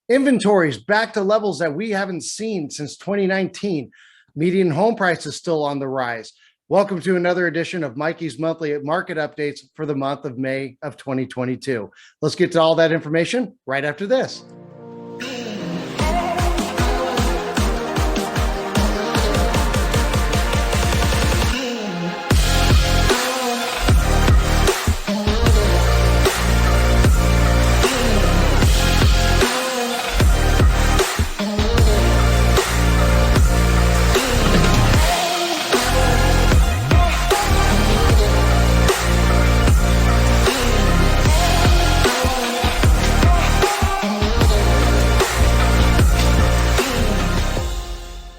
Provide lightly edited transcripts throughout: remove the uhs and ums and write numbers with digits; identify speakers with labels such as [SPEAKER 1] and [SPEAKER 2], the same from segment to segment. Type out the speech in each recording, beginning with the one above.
[SPEAKER 1] Inventories back to levels that we haven't seen since 2019. Median home price is still on the rise. Welcome to another edition of Mikey's monthly market updates for the month of May of 2022. Let's get to all that information right after this.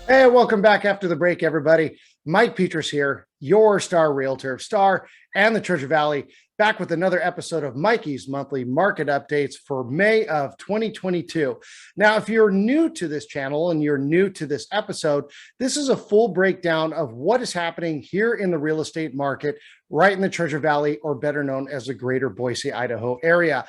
[SPEAKER 1] Hey, welcome back after the break, everybody. Mike Petras here, your star realtor, star and the Treasure Valley, back with another episode of Mikey's monthly market updates for May of 2022. Now, if you're new to this channel and you're new to this episode, this is a full breakdown of what is happening here in the real estate market, right in the Treasure Valley, or better known as the greater Boise, Idaho area.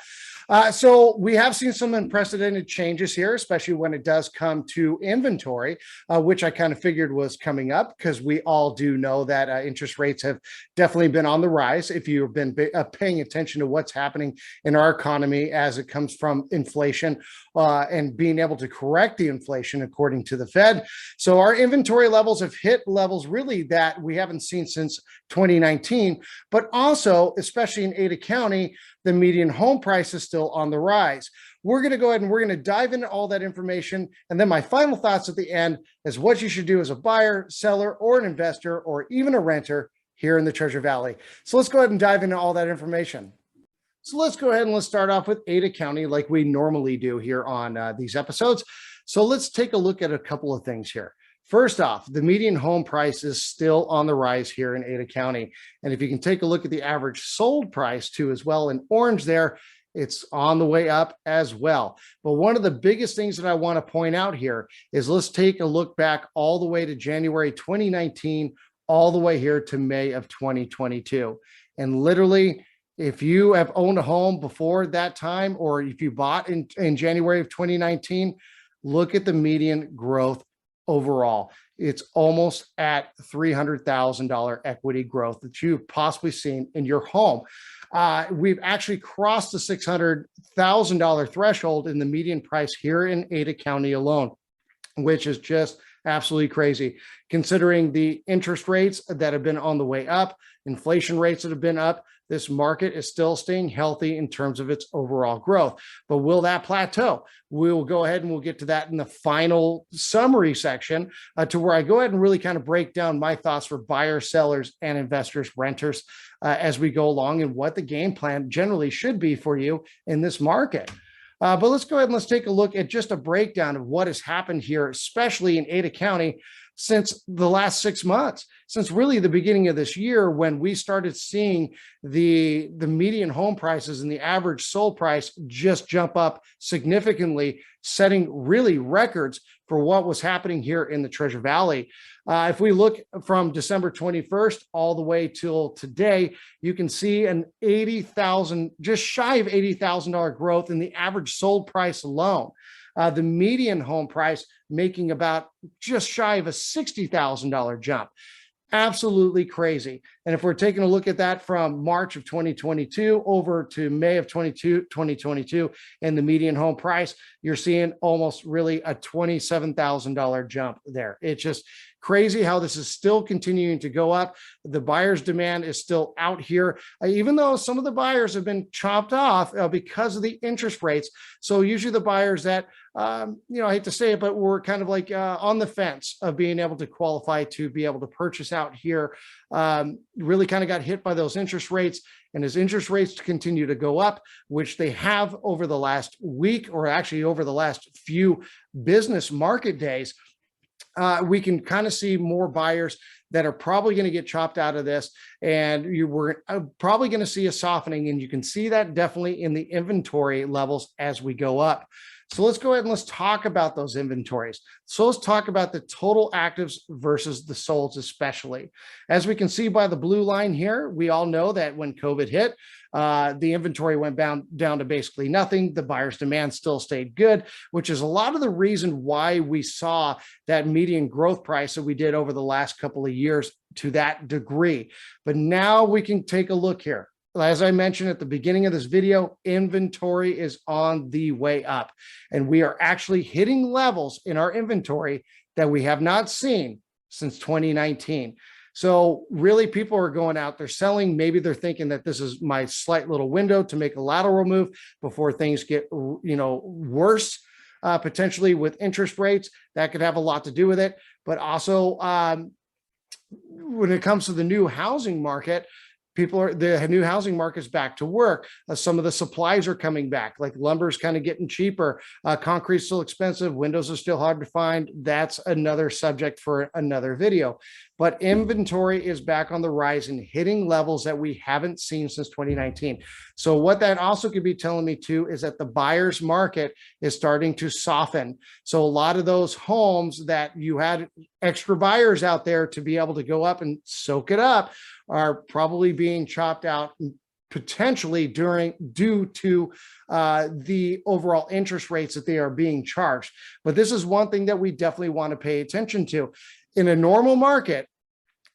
[SPEAKER 1] So we have seen some unprecedented changes here, especially when it does come to inventory, which I kind of figured was coming up because we all do know that interest rates have definitely been on the rise. If you've been paying attention to what's happening in our economy as it comes from inflation and being able to correct the inflation according to the Fed. So our inventory levels have hit levels really that we haven't seen since 2019, but also, especially in Ada County, the median home price is still on the rise. We're going to go ahead and we're going to dive into all that information. And then my final thoughts at the end is what you should do as a buyer, seller, or an investor, or even a renter here in the Treasure Valley. So let's go ahead and dive into all that information. So let's go ahead and let's start off with Ada County like we normally do here on these episodes. So let's take a look at a couple of things here. First off, the median home price is still on the rise here in Ada County. And if you can take a look at the average sold price too as well in orange there, it's on the way up as well. But one of the biggest things that I want to point out here is let's take a look back all the way to January 2019, all the way here to May of 2022. And literally, if you have owned a home before that time, or if you bought in January of 2019, look at the median growth overall. It's almost at $300,000 equity growth that you've possibly seen in your home. We've actually crossed the $600,000 threshold in the median price here in Ada County alone, which is just absolutely crazy considering the interest rates that have been on the way up, inflation rates that have been up. This market is still staying healthy in terms of its overall growth. But will that plateau? We'll go ahead and we'll get to that in the final summary section to where I go ahead and really kind of break down my thoughts for buyers, sellers, and investors, renters as we go along and what the game plan generally should be for you in this market. But let's go ahead and let's take a look at just a breakdown of what has happened here, especially in Ada County, since the last 6 months, since really the beginning of this year, when we started seeing the median home prices and the average sold price just jump up significantly, setting really records for what was happening here in the Treasure Valley. If we look from December 21st all the way till today, you can see an just shy of $80,000 growth in the average sold price alone. The median home price making about just shy of a $60,000 jump. Absolutely crazy. And if we're taking a look at that from March of 2022 over to May of 2022, and the median home price, you're seeing almost really a $27,000 jump there. It's just crazy how this is still continuing to go up. The buyer's demand is still out here, even though some of the buyers have been chopped off because of the interest rates. So usually the buyers that, I hate to say it, but we're kind of like on the fence of being able to qualify to be able to purchase out here, really kind of got hit by those interest rates. And as interest rates continue to go up, which they have over the last week, or actually over the last few business market days, we can kind of see more buyers that are probably going to get chopped out of this, and you were probably going to see a softening, and you can see that definitely in the inventory levels as we go up. So let's go ahead and let's talk about those inventories. So let's talk about the total actives versus the solds, especially. As we can see by the blue line here, we all know that when COVID hit, the inventory went down to basically nothing. The buyer's demand still stayed good, which is a lot of the reason why we saw that median growth price that we did over the last couple of years to that degree. But now we can take a look here. As I mentioned at the beginning of this video, inventory is on the way up, and we are actually hitting levels in our inventory that we have not seen since 2019. So really, people are going out, they're selling. Maybe they're thinking that this is my slight little window to make a lateral move before things get, worse, potentially with interest rates. That could have a lot to do with it. But also, when it comes to the new housing market, the new housing market's back to work. Some of the supplies are coming back, like lumber's kind of getting cheaper. Concrete's still expensive. Windows are still hard to find. That's another subject for another video. But inventory is back on the rise and hitting levels that we haven't seen since 2019. So what that also could be telling me too is that the buyer's market is starting to soften. So a lot of those homes that you had extra buyers out there to be able to go up and soak it up are probably being chopped out potentially due to the overall interest rates that they are being charged. But this is one thing that we definitely want to pay attention to. In a normal market,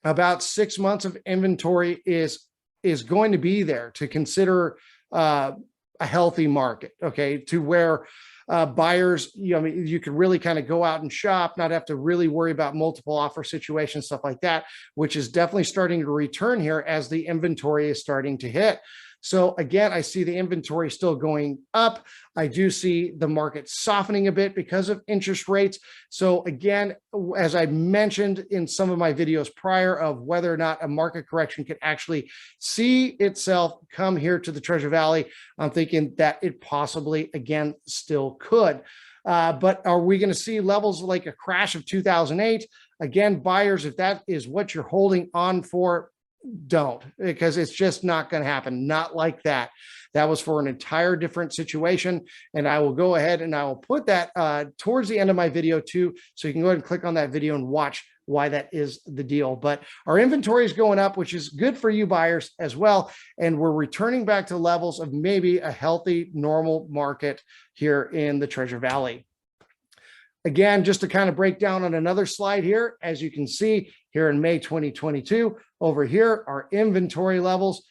[SPEAKER 1] about 6 months of inventory is going to be there to consider a healthy market, okay, to where buyers, you can really kind of go out and shop, not have to really worry about multiple offer situations, stuff like that, which is definitely starting to return here as the inventory is starting to hit. So again, I see the inventory still going up. I do see the market softening a bit because of interest rates. So again, as I mentioned in some of my videos prior of whether or not a market correction could actually see itself come here to the Treasure Valley, I'm thinking that it possibly, again, still could. But are we going to see levels like a crash of 2008? Again, buyers, if that is what you're holding on for, don't, because it's just not going to happen. Not like that. That was for an entire different situation. And I will go ahead and I will put that towards the end of my video too. So you can go ahead and click on that video and watch why that is the deal. But our inventory is going up, which is good for you buyers as well. And we're returning back to levels of maybe a healthy, normal market here in the Treasure Valley. Again, just to kind of break down on another slide here, as you can see here in May 2022, over here, our inventory levels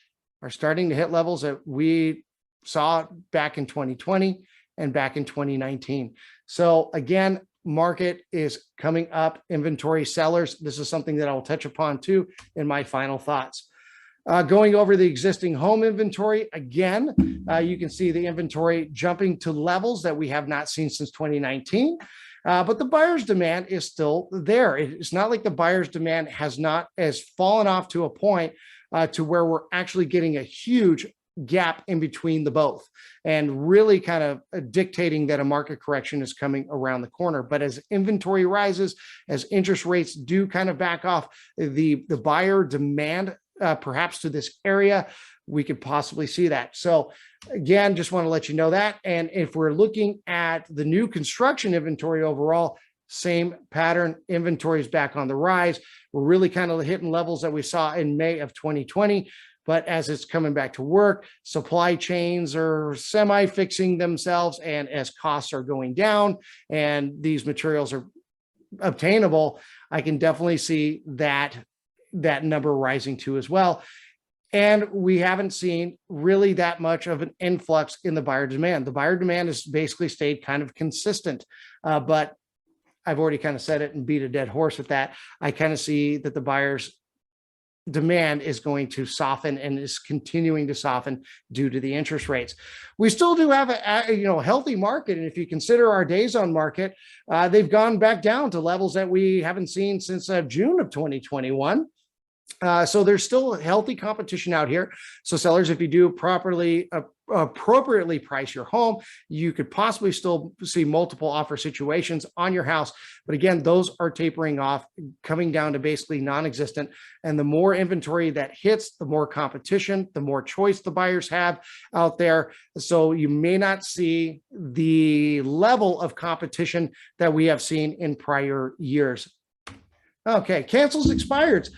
[SPEAKER 1] are starting to hit levels that we saw back in 2020 and back in 2019. So again, market is coming up, inventory sellers. This is something that I will touch upon too in my final thoughts. Going over the existing home inventory, again, you can see the inventory jumping to levels that we have not seen since 2019. But the buyer's demand is still there. It's not like the buyer's demand has fallen off to a point to where we're actually getting a huge gap in between the both and really kind of dictating that a market correction is coming around the corner. But as inventory rises, as interest rates do kind of back off, the buyer demand perhaps to this area, we could possibly see that. So again, just want to let you know that. And if we're looking at the new construction inventory overall, same pattern, inventory is back on the rise. We're really kind of hitting levels that we saw in May of 2020. But as it's coming back to work, supply chains are semi-fixing themselves. And as costs are going down and these materials are obtainable, I can definitely see that number rising too as well. And we haven't seen really that much of an influx in the buyer demand. The buyer demand has basically stayed kind of consistent, but I've already kind of said it and beat a dead horse with that. I kind of see that the buyer's demand is going to soften and is continuing to soften due to the interest rates. We still do have a healthy market. And if you consider our days on market, they've gone back down to levels that we haven't seen since June of 2021. So there's still healthy competition out here. So sellers, if you do appropriately price your home, you could possibly still see multiple offer situations on your house. But again, those are tapering off, coming down to basically non-existent. And the more inventory that hits, the more competition, the more choice the buyers have out there. So you may not see the level of competition that we have seen in prior years. Okay, cancels, expireds.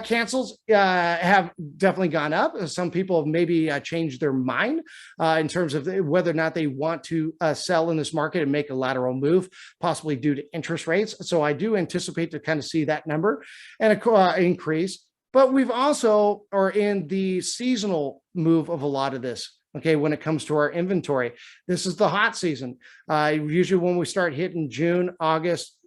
[SPEAKER 1] Cancels have definitely gone up. Some people have maybe changed their mind in terms of whether or not they want to sell in this market and make a lateral move, possibly due to interest rates. So I do anticipate to kind of see that number and increase. But we've also are in the seasonal move of a lot of this. Okay, when it comes to our inventory, this is the hot season. Usually when we start hitting June, August,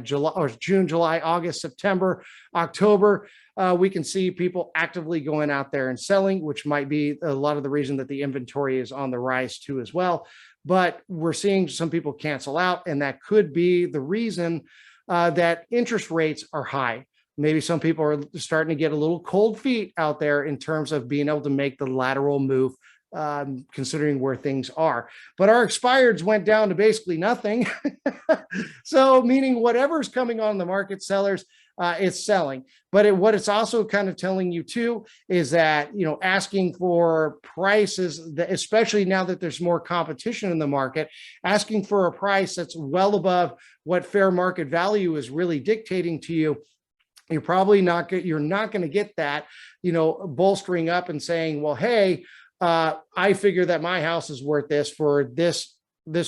[SPEAKER 1] July, August, September, October, we can see people actively going out there and selling, which might be a lot of the reason that the inventory is on the rise too as well. But we're seeing some people cancel out, and that could be the reason that interest rates are high. Maybe some people are starting to get a little cold feet out there in terms of being able to make the lateral move, considering where things are. But our expireds went down to basically nothing. So meaning whatever's coming on the market, sellers, it's selling. But what it's also kind of telling you too is that, asking for prices, that, especially now that there's more competition in the market, asking for a price that's well above what fair market value is really dictating to you, you're probably not going to get that, bolstering up and saying, well, hey, I figure that my house is worth this for this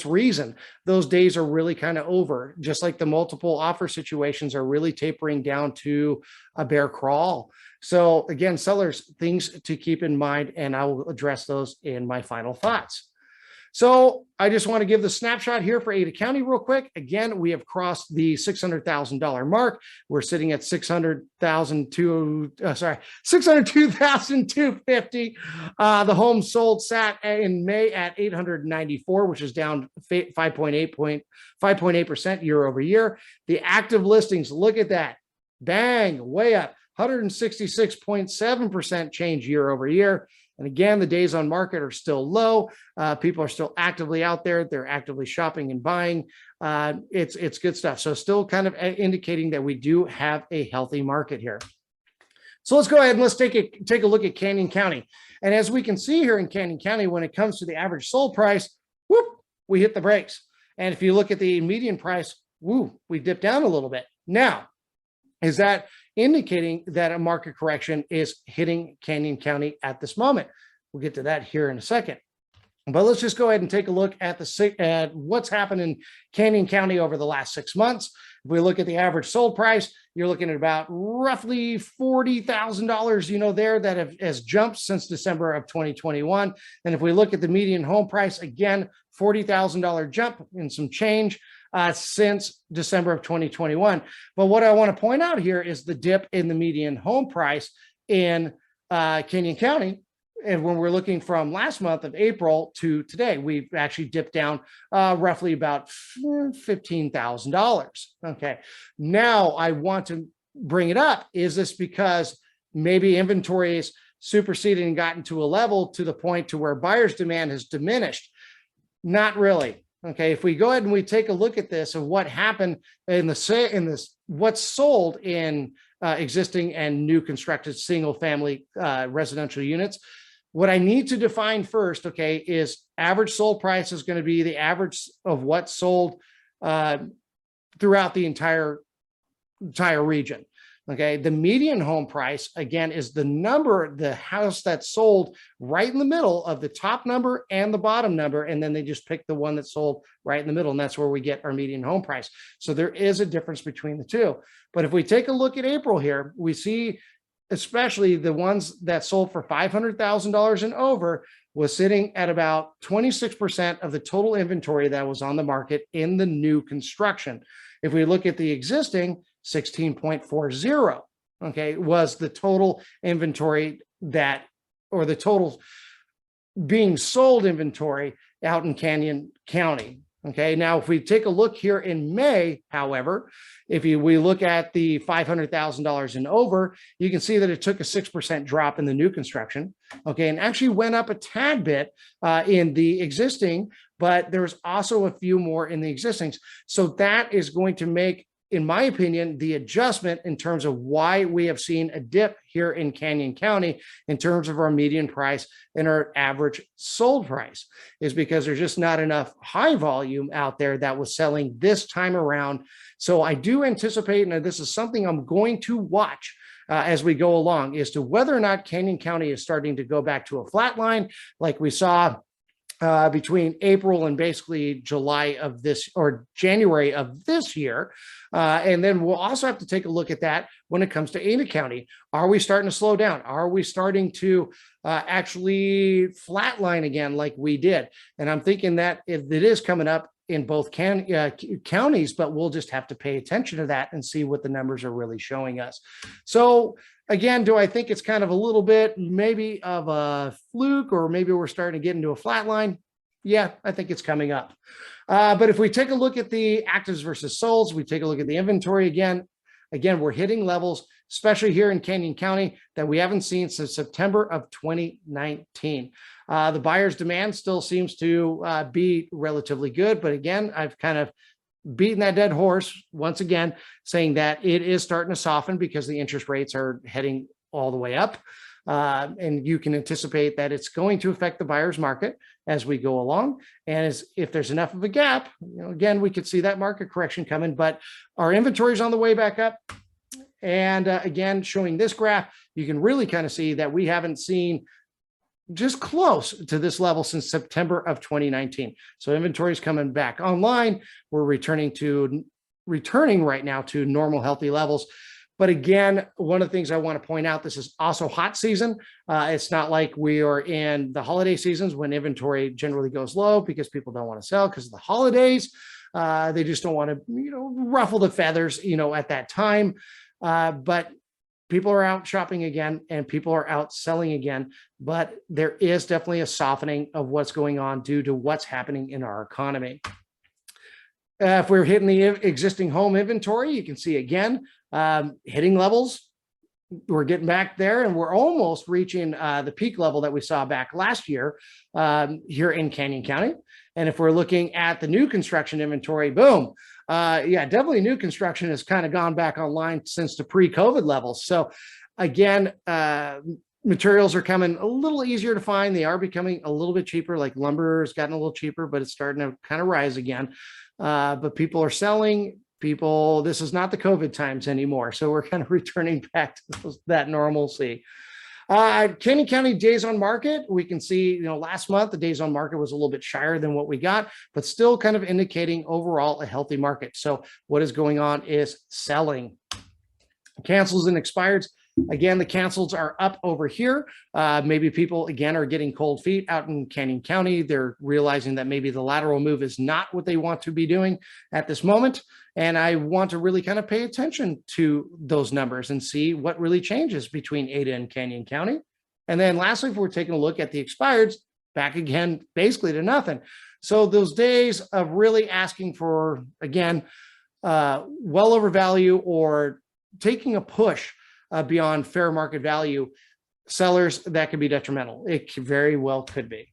[SPEAKER 1] reason. Those days are really kind of over, just like the multiple offer situations are really tapering down to a bare crawl. So again, sellers, things to keep in mind, and I will address those in my final thoughts. So I just want to give the snapshot here for Ada County real quick. Again, we have crossed the $600,000 mark. We're sitting at $602,250. The home sold sat in May at 894, which is down 5.8% year over year. The active listings, look at that, bang, way up, 166.7% change year over year. And again, the days on market are still low. People are still actively out there. They're actively shopping and buying. It's good stuff. So still kind of indicating that we do have a healthy market here. So let's go ahead and let's take a look at Canyon County. And as we can see here in Canyon County, when it comes to the average sold price, whoop, we hit the brakes. And if you look at the median price, woo, we dipped down a little bit. Now, is that indicating that a market correction is hitting Canyon County at this moment? We'll get to that here in a second. But let's just go ahead and take a look at what's happened in Canyon County over the last 6 months. If we look at the average sold price, you're looking at about roughly $40,000, there that has jumped since December of 2021. And if we look at the median home price, again, $40,000 jump in some change since December of 2021. But what I want to point out here is the dip in the median home price in Canyon County. And when we're looking from last month of April to today, we've actually dipped down roughly about $15,000. Okay. Now I want to bring it up. Is this because maybe inventory is superseded and gotten to a level to the point to where buyer's demand has diminished? Not really. Okay, if we go ahead and we take a look at this and what happened in what's sold in existing and new constructed single family residential units, what I need to define first, okay, is average sold price is going to be the average of what's sold throughout the entire region. Okay, the median home price, again, is the house that's sold right in the middle of the top number and the bottom number, and then they just pick the one that sold right in the middle, and that's where we get our median home price. So there is a difference between the two. But if we take a look at April here, we see especially the ones that sold for $500,000 and over was sitting at about 26% of the total inventory that was on the market in the new construction. If we look at the existing, 16.40, okay, was the total inventory or the total being sold inventory out in Canyon County. Okay, now if we take a look here in May, however, we look at the $500,000 and over, you can see that it took a 6% drop in the new construction. Okay, and actually went up a tad bit in the existing, but there's also a few more in the existings. So that is going to make, in my opinion, the adjustment in terms of why we have seen a dip here in Canyon County in terms of our median price and our average sold price, is because there's just not enough high volume out there that was selling this time around. So I do anticipate, and this is something I'm going to watch as we go along, as to whether or not Canyon County is starting to go back to a flat line like we saw between April and basically July of this, or January of this year. And then we'll also have to take a look at that when it comes to Ada County. Are we starting to slow down? Are we starting to actually flatline again like we did? And I'm thinking that it is coming up in both counties, but we'll just have to pay attention to that and see what the numbers are really showing us. So again, do I think it's kind of a little bit maybe of a fluke, or maybe we're starting to get into a flat line? Yeah, I think it's coming up. But if we take a look at the actives versus solds, we take a look at the inventory again, we're hitting levels, especially here in Canyon County, that we haven't seen since September of 2019. The buyer's demand still seems to be relatively good. But again, I've kind of beating that dead horse once again, saying that it is starting to soften because the interest rates are heading all the way up. And you can anticipate that it's going to affect the buyer's market as we go along. And if there's enough of a gap, again, we could see that market correction coming, but our inventory is on the way back up. And again, showing this graph, you can really kind of see that we haven't seen just close to this level since September of 2019. So inventory is coming back online. We're returning right now to normal, healthy levels. But again, one of the things I want to point out, this is also hot season. It's not like we are in the holiday seasons when inventory generally goes low because people don't want to sell because of the holidays. They just don't want to, ruffle the feathers, at that time. But people are out shopping again and people are out selling again, but there is definitely a softening of what's going on due to what's happening in our economy. If we're hitting the existing home inventory, you can see again, hitting levels. We're getting back there and we're almost reaching the peak level that we saw back last year here in Canyon County. And if we're looking at the new construction inventory, boom. Yeah, definitely new construction has kind of gone back online since the pre-COVID levels. So again, materials are coming a little easier to find. They are becoming a little bit cheaper, like lumber has gotten a little cheaper, but it's starting to kind of rise again. But people are selling. This is not the COVID times anymore. So we're kind of returning back to that normalcy. Canyon County days on market, we can see, last month, the days on market was a little bit shyer than what we got, but still kind of indicating overall a healthy market. So what is going on is selling. Cancels and expireds. Again, the cancels are up over here. Maybe people, again, are getting cold feet out in Canyon County. They're realizing that maybe the lateral move is not what they want to be doing at this moment. And I want to really kind of pay attention to those numbers and see what really changes between Ada and Canyon County. And then lastly, if we're taking a look at the expireds, back again, basically to nothing. So those days of really asking for, again, well over value or taking a push beyond fair market value, sellers, that could be detrimental. It very well could be.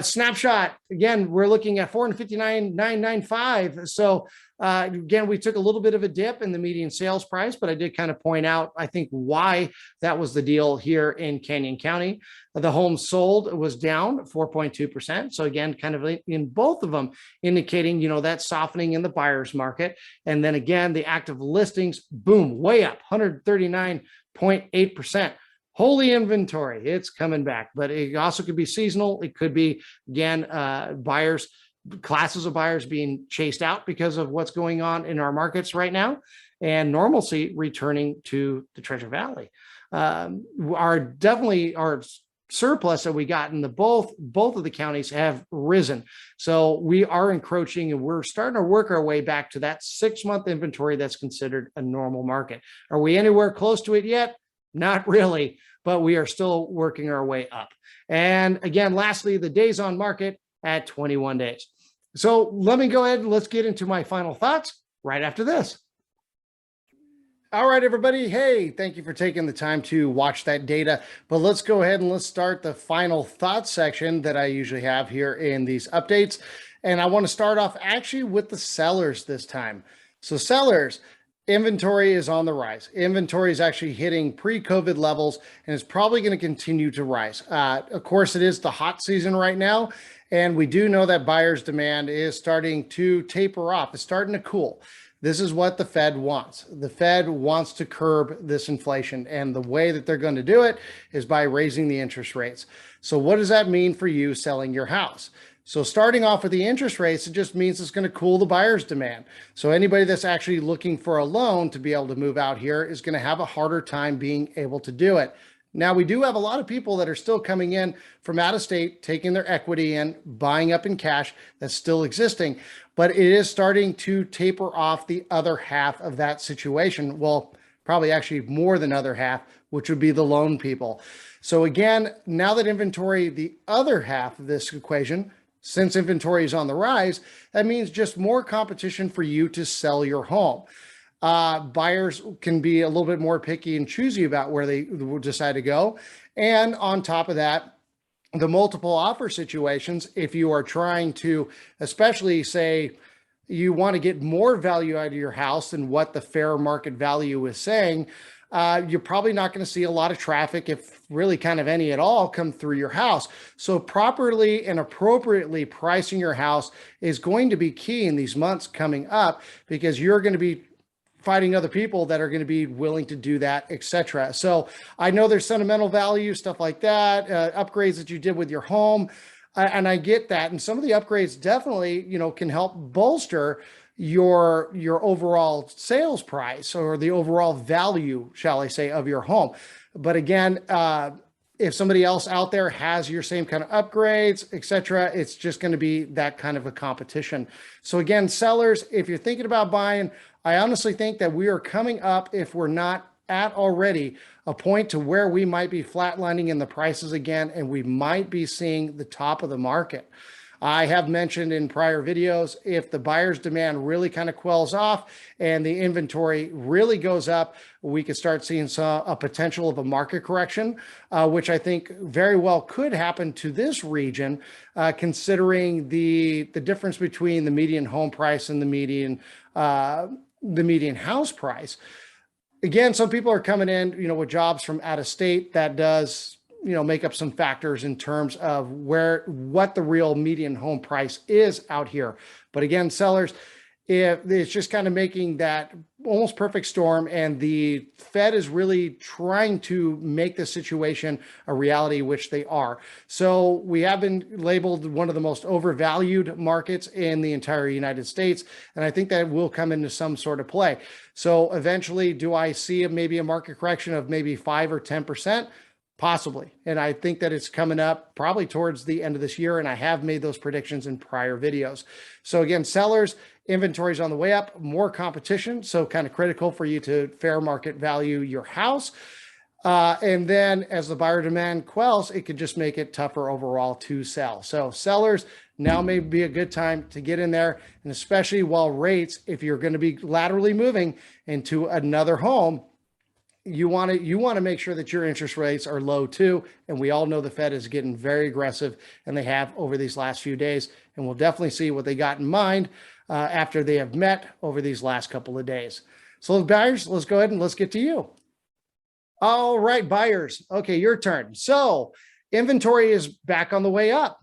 [SPEAKER 1] Snapshot, again, we're looking at 459,995. So again, we took a little bit of a dip in the median sales price, but I did kind of point out, I think, why that was the deal here in Canyon County. The home sold was down 4.2%. So again, kind of in both of them, indicating, that softening in the buyer's market. And then again, the active listings, boom, way up, 139.8%. Holy inventory, it's coming back, but it also could be seasonal. It could be, again, classes of buyers being chased out because of what's going on in our markets right now, and normalcy returning to the Treasure Valley. Our surplus that we got in both of the counties have risen. So we are encroaching and we're starting to work our way back to that 6-month inventory that's considered a normal market. Are we anywhere close to it yet? Not really, but we are still working our way up. And again, lastly, the days on market at 21 days. So let me go ahead and let's get into my final thoughts right after this. All right, everybody. Hey, thank you for taking the time to watch that data. But let's go ahead and let's start the final thoughts section that I usually have here in these updates. And I want to start off actually with the sellers this time. So sellers, inventory is on the rise. Inventory is actually hitting pre-COVID levels and is probably going to continue to rise. Of course, it is the hot season right now. And we do know that buyers' demand is starting to taper off. It's starting to cool. This is what the Fed wants. The Fed wants to curb this inflation, and the way that they're going to do it is by raising the interest rates. So what does that mean for you selling your house? So starting off with the interest rates, it just means it's going to cool the buyer's demand. So anybody that's actually looking for a loan to be able to move out here is going to have a harder time being able to do it. Now, we do have a lot of people that are still coming in from out of state, taking their equity in, buying up in cash. That's still existing, but it is starting to taper off the other half of that situation. Well, probably actually more than other half, which would be the loan people. So again, now that inventory, the other half of this equation, since inventory is on the rise, that means just more competition for you to sell your home. Buyers can be a little bit more picky and choosy about where they will decide to go. And on top of that, the multiple offer situations, if you are trying to, especially say you want to get more value out of your house than what the fair market value is saying, you're probably not going to see a lot of traffic, if really kind of any at all, come through your house. So properly and appropriately pricing your house is going to be key in these months coming up, because you're going to be fighting other people that are going to be willing to do that, etc. So I know there's sentimental value, stuff like that, upgrades that you did with your home, and I get that. And some of the upgrades definitely, can help bolster your overall sales price, or the overall value, shall I say, of your home. But again, if somebody else out there has your same kind of upgrades, etc., it's just going to be that kind of a competition. So again, sellers, if you're thinking about buying, I honestly think that we are coming up, if we're not at already, a point to where we might be flatlining in the prices again, and we might be seeing the top of the market. I have mentioned in prior videos, if the buyer's demand really kind of quells off and the inventory really goes up, we could start seeing a potential of a market correction, which I think very well could happen to this region, considering the difference between the median home price and the median house price. Again, some people are coming in, with jobs from out of state. That does make up some factors in terms of what the real median home price is out here. But again, sellers, if it's just kind of making that almost perfect storm, and the Fed is really trying to make the situation a reality, which they are. So we have been labeled one of the most overvalued markets in the entire United States, and I think that will come into some sort of play. So eventually, do I see maybe a market correction of maybe 5 or 10%? Possibly. And I think that it's coming up probably towards the end of this year. And I have made those predictions in prior videos. So again, sellers, inventory's on the way up, more competition. So kind of critical for you to fair market value your house. And then as the buyer demand quells, it could just make it tougher overall to sell. So sellers, now may be a good time to get in there. And especially while rates, if you're going to be laterally moving into another home, you want to make sure that your interest rates are low too. And we all know the Fed is getting very aggressive, and they have over these last few days. And we'll definitely see what they got in mind after they have met over these last couple of days. So buyers, let's go ahead and let's get to you. All right, buyers. Okay, your turn. So inventory is back on the way up.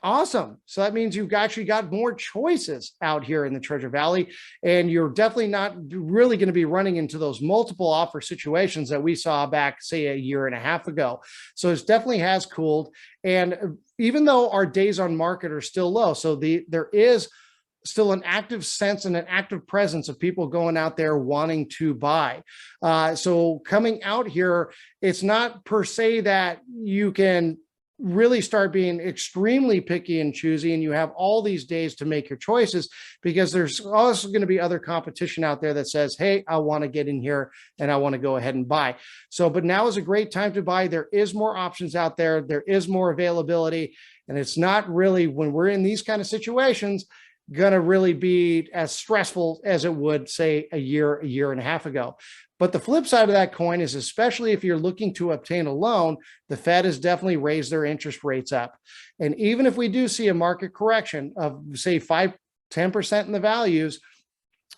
[SPEAKER 1] Awesome. So that means you've actually got more choices out here in the Treasure Valley, and you're definitely not really going to be running into those multiple offer situations that we saw back, say, a year and a half ago. So it definitely has cooled. And even though our days on market are still low, so there is still an active sense and an active presence of people going out there wanting to buy. So coming out here, it's not per se that you can really start being extremely picky and choosy, and you have all these days to make your choices, because there's also going to be other competition out there that says, hey, I want to get in here and I want to go ahead and buy. So, but now is a great time to buy. There is more options out there. There is more availability. And it's not really, when we're in these kind of situations, going to really be as stressful as it would, say, a year and a half ago. But the flip side of that coin is, especially if you're looking to obtain a loan, the Fed has definitely raised their interest rates up. And even if we do see a market correction of, say, 10% in the values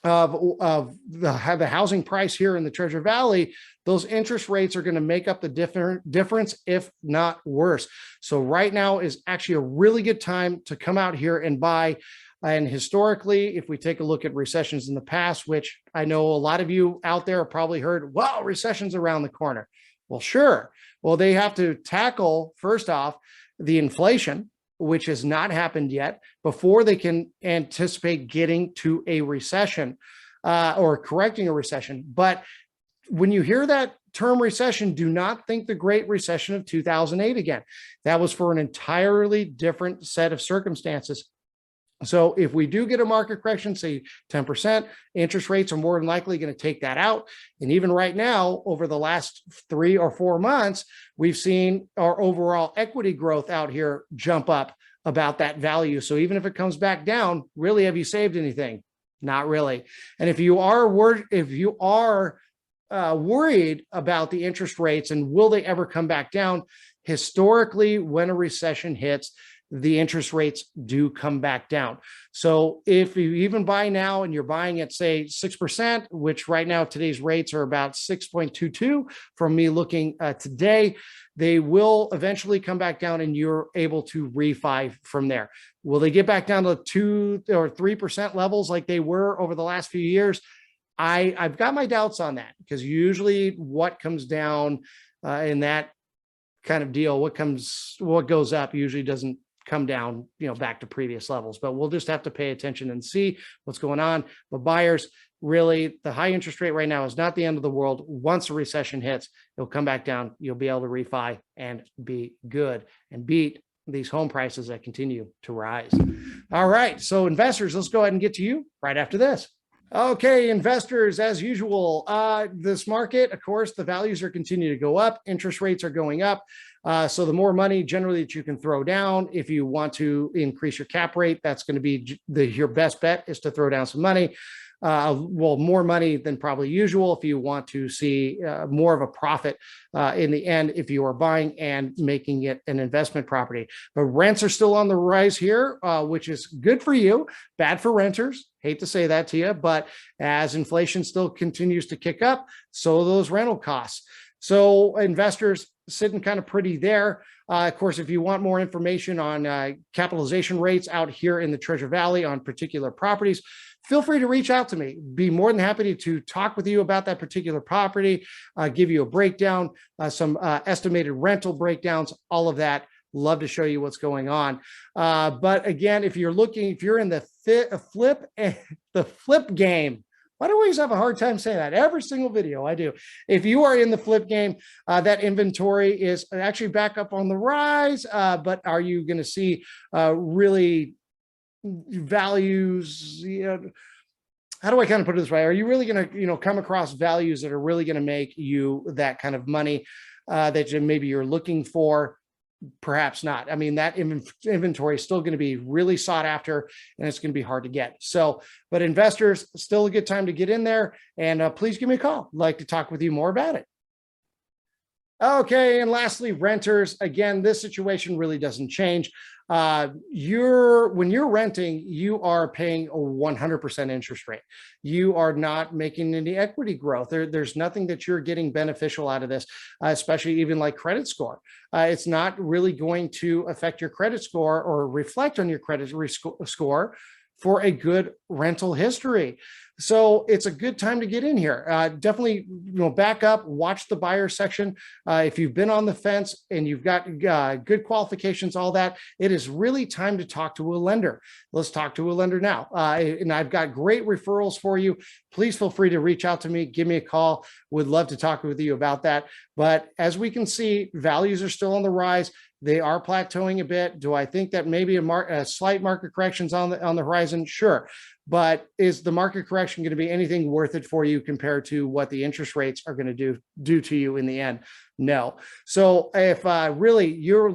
[SPEAKER 1] of the housing price here in the Treasure Valley, those interest rates are going to make up the difference, if not worse. So right now is actually a really good time to come out here and buy. And historically, if we take a look at recessions in the past, which I know a lot of you out there have probably heard, well, recession's around the corner. Well, sure. Well, they have to tackle, first off, the inflation, which has not happened yet, before they can anticipate getting to a recession or correcting a recession. But when you hear that term recession, do not think the Great Recession of 2008 again. That was for an entirely different set of circumstances. So if we do get a market correction, say 10%, interest rates are more than likely going to take that out. And even right now, over the last 3 or 4 months, we've seen our overall equity growth out here jump up about that value. So even if it comes back down, really, have you saved anything? Not really. And if you are worried about the interest rates and will they ever come back down, historically, when a recession hits, the interest rates do come back down. So if you even buy now and you're buying at, say, 6%, which right now today's rates are about 6.22 from me looking today, they will eventually come back down and you're able to refi from there. Will they get back down to 2 or 3% levels like they were over the last few years? I've got my doubts on that, because usually what comes down in that kind of deal, what goes up usually doesn't come down, back to previous levels. But we'll just have to pay attention and see what's going on. But buyers, really, the high interest rate right now is not the end of the world. Once a recession hits, it'll come back down. You'll be able to refi and be good and beat these home prices that continue to rise. All right. So investors, let's go ahead and get to you right after this. Okay, investors, as usual, this market, of course, the values are continuing to go up. Interest rates are going up. So the more money generally that you can throw down, if you want to increase your cap rate, that's going to be your best bet, is to throw down some money. Well, more money than probably usual if you want to see more of a profit in the end, if you are buying and making it an investment property. But rents are still on the rise here, which is good for you, bad for renters. Hate to say that to you, but as inflation still continues to kick up, so are those rental costs. So investors sitting kind of pretty there. Of course, if you want more information on capitalization rates out here in the Treasure Valley on particular properties, feel free to reach out to me. Be more than happy to talk with you about that particular property, give you a breakdown, some estimated rental breakdowns, all of that. Love to show you what's going on. But again, if you're in the flip game, why do we always have a hard time saying that? Every single video I do. If you are in the flip game, that inventory is actually back up on the rise. But are you going to see really values? How do I kind of put it this way? Are you really going to, come across values that are really going to make you that kind of money that maybe you're looking for? Perhaps not. I mean, that inventory is still going to be really sought after, and it's going to be hard to get. So, but investors, still a good time to get in there, and please give me a call. I'd like to talk with you more about it. Okay, and lastly, renters. Again, this situation really doesn't change. When you're renting, you are paying a 100% interest rate. You are not making any equity growth. There's nothing that you're getting beneficial out of this, especially even like credit score. It's not really going to affect your credit score or reflect on your credit score for a good rental history. So it's a good time to get in here. Definitely, back up, watch the buyer section. If you've been on the fence and you've got good qualifications, all that, it is really time to talk to a lender. Let's talk to a lender now. And I've got great referrals for you. Please feel free to reach out to me, give me a call. Would love to talk with you about that. But as we can see, values are still on the rise. They are plateauing a bit. Do I think that maybe a slight market corrections on the horizon? Sure. But is the market correction going to be anything worth it for you compared to what the interest rates are going to do to you in the end? No. So if really you're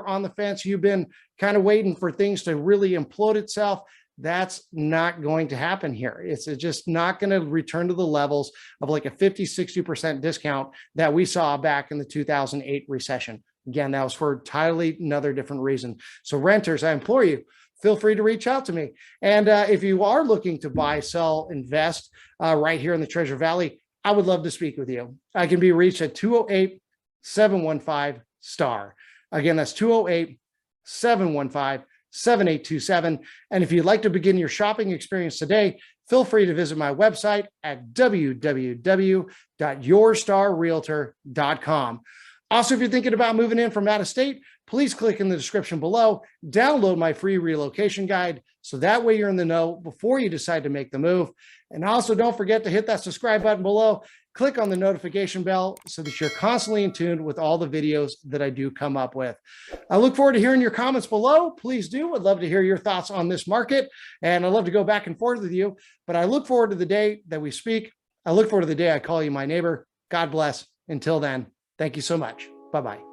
[SPEAKER 1] on the fence, you've been kind of waiting for things to really implode itself, that's not going to happen here. It's just not going to return to the levels of like a 50, 60% discount that we saw back in the 2008 recession. Again, that was for entirely another different reason. So renters, I implore you, feel free to reach out to me. And if you are looking to buy, sell, invest right here in the Treasure Valley, I would love to speak with you. I can be reached at 208-715-STAR. Again, that's 208-715-7827. And if you'd like to begin your shopping experience today, feel free to visit my website at www.yourstarrealtor.com. Also, if you're thinking about moving in from out of state, please click in the description below, download my free relocation guide, so that way you're in the know before you decide to make the move. And also don't forget to hit that subscribe button below, click on the notification bell so that you're constantly in tune with all the videos that I do come up with. I look forward to hearing your comments below. Please do. I'd love to hear your thoughts on this market, and I'd love to go back and forth with you. But I look forward to the day that we speak. I look forward to the day I call you my neighbor. God bless. Until then, thank you so much. Bye-bye.